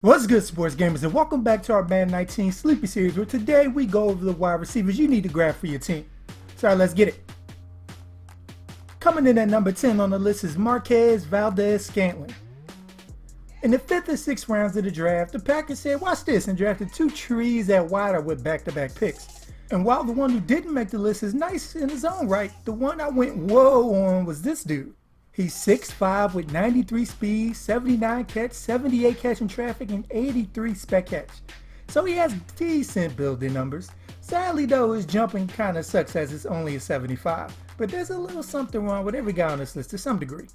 What's good, sports gamers, and welcome back to our Madden 19 Sleepy Series, where today we go over the wide receivers you need to grab for your team. So let's get it. Coming in at number 10 on the list is Marquez Valdes-Scantling. In the 5th and 6th rounds of the draft, the Packers said, watch this, and drafted two trees at wideout with back-to-back picks. And while the one who didn't make the list is nice in his own right, the one I went whoa on was this dude. He's 6'5" with 93 speed, 79 catch, 78 catching traffic, and 83 spec catch. So he has decent building numbers. Sadly though, his jumping kinda sucks as it's only a 75. But there's a little something wrong with every guy on this list to some degree.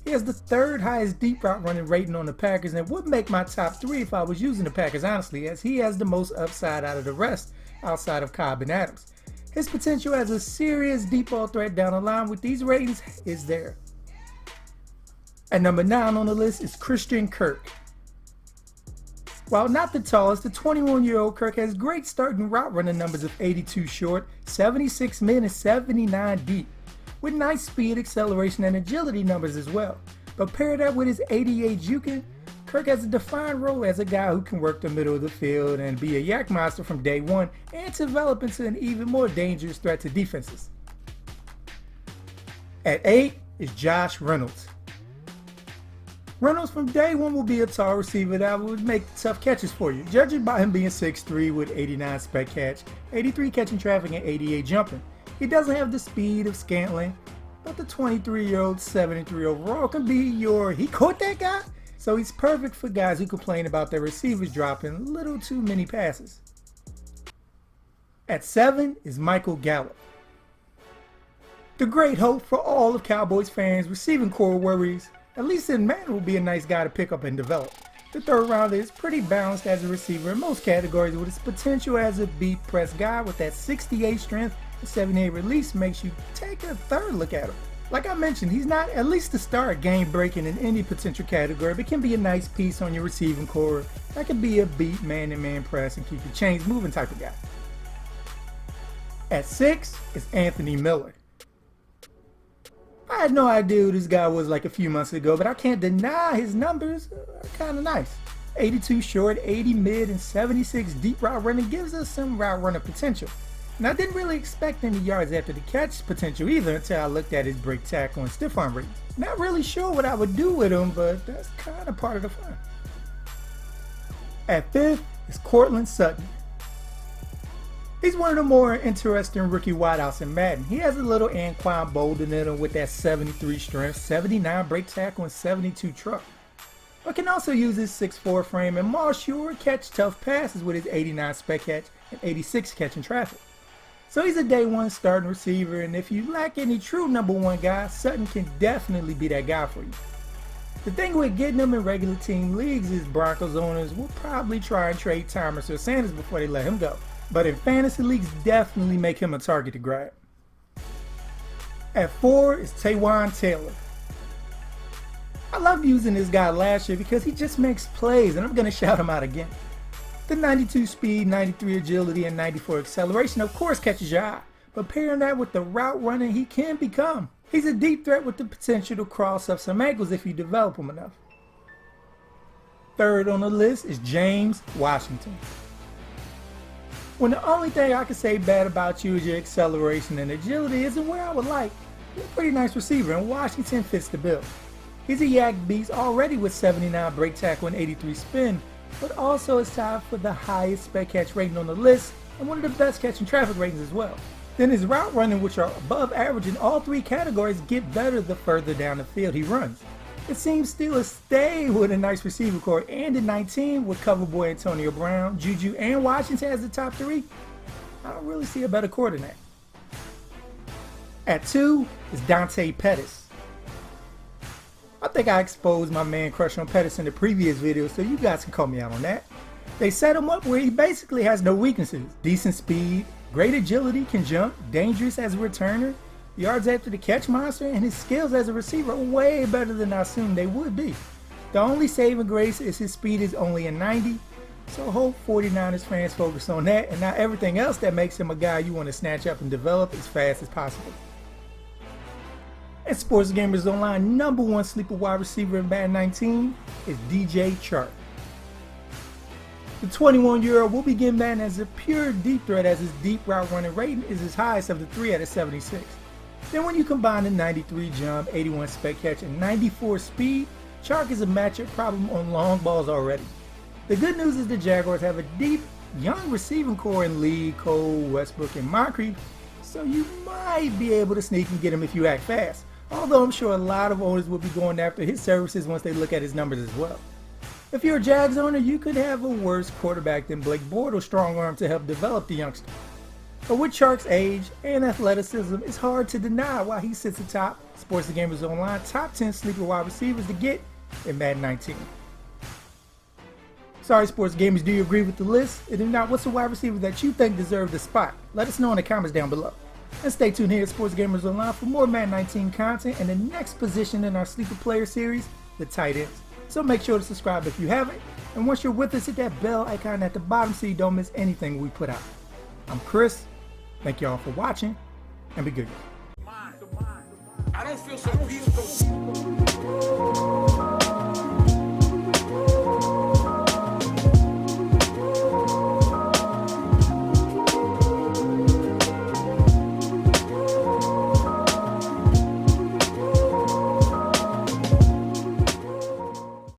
He has the 3rd highest deep route running rating on the Packers and would make my top 3 if I was using the Packers honestly, as he has the most upside out of the rest outside of Cobb and Adams. His potential as a serious deep ball threat down the line with these ratings is there. At number 9 on the list is Kirk. While not the tallest, the 21-year-old Kirk has great starting route running numbers of 82 short, 76 mid, and 79 deep, with nice speed, acceleration, and agility numbers as well. But pair that with his 88 juking, Kirk has a defined role as a guy who can work the middle of the field and be a yak monster from day one and develop into an even more dangerous threat to defenses. At 8 is Reynolds. Reynolds from day one will be a tall receiver that would make tough catches for you, judging by him being 6'3" with 89 spec catch, 83 catching traffic, and 88 jumping. He doesn't have the speed of Scantling, but the 23-year-old 73 overall can be your "he caught that guy." So he's perfect for guys who complain about their receivers dropping a little too many passes. At 7 is Michael Gallup. The great hope for all of Cowboys fans receiving core worries. At least in Madden will be a nice guy to pick up and develop. The 3rd rounder is pretty balanced as a receiver in most categories, with his potential as a beat press guy with that 68 strength and 78 release makes you take a 3rd look at him. Like I mentioned, he's not, at least to start, game breaking in any potential category, but can be a nice piece on your receiving core. That could be a beat man-to-man press and keep the chains moving type of guy. At 6 is Anthony Miller. I had no idea who this guy was like a few months ago, but I can't deny his numbers are kind of nice. 82 short, 80 mid, and 76 deep route running gives us some route runner potential. And I didn't really expect any yards after the catch potential either until I looked at his break tackle and stiff arm rating. Not really sure what I would do with him, but that's kind of part of the fun. At 5th is Courtland Sutton. He's one of the more interesting rookie wideouts in Madden. He has a little Anquan Bolden in him with that 73 strength, 79 break tackle, and 72 truck. But can also use his 6'4" frame and maul sure catch tough passes with his 89 spec catch and 86 catching traffic. So he's a day one starting receiver, and if you lack any true number 1 guy, Sutton can definitely be that guy for you. The thing with getting him in regular team leagues is Broncos owners will probably try and trade Thomas or Sanders before they let him go. But in fantasy leagues, definitely make him a target to grab. At 4 is Taywan Taylor. I loved using this guy last year because he just makes plays, and I'm going to shout him out again. The 92 speed, 93 agility, and 94 acceleration of course catches your eye, but pairing that with the route running he can become. He's a deep threat with the potential to cross up some ankles if you develop him enough. 3rd on the list is James Washington. When the only thing I can say bad about you is your acceleration and agility isn't where I would like, you're a pretty nice receiver and Washington fits the bill. He's a yak beast already with 79 break tackle and 83 spin, but also is tied for the highest spec catch rating on the list and one of the best catching traffic ratings as well. Then his route running, which are above average in all 3 categories, get better the further down the field he runs. It seems Steelers stay with a nice receiver core, and in 19 with cover boy Antonio Brown, Juju, and Washington as the top 3. I don't really see a better core than that. At 2 is Dante Pettis. I think I exposed my man crush on Pettis in the previous video, so you guys can call me out on that. They set him up where he basically has no weaknesses. Decent speed, great agility, can jump, dangerous as a returner, yards after the catch monster, and his skills as a receiver are way better than I assumed they would be. The only saving grace is his speed is only a 90, so hope 49ers fans focus on that and not everything else that makes him a guy you want to snatch up and develop as fast as possible. And Sports Gamers Online #1 sleeper wide receiver in Madden 19 is DJ Chark. The 21-year-old will begin Madden as a pure deep threat as his deep route running rating is his highest of the three at a 76. Then when you combine the 93 jump, 81 spec catch, and 94 speed, Chark is a matchup problem on long balls already. The good news is the Jaguars have a deep, young receiving core in Lee, Cole, Westbrook, and Moncrief, so you might be able to sneak and get him if you act fast, although I'm sure a lot of owners will be going after his services once they look at his numbers as well. If you're a Jags owner, you could have a worse quarterback than Blake Bortles' strong arm to help develop the youngster. But with Chark's age and athleticism, it's hard to deny why he sits atop Sports The Gamers Online top 10 sleeper wide receivers to get in Madden 19. Sorry, Sports Gamers, do you agree with the list? And if not, what's the wide receiver that you think deserves the spot? Let us know in the comments down below. And stay tuned here at Sports Gamers Online for more Madden 19 content and the next position in our sleeper player series, the tight ends. So make sure to subscribe if you haven't, and once you're with us, hit that bell icon at the bottom so you don't miss anything we put out. I'm Chris, thank y'all for watching, and be good. I don't feel so peaceful.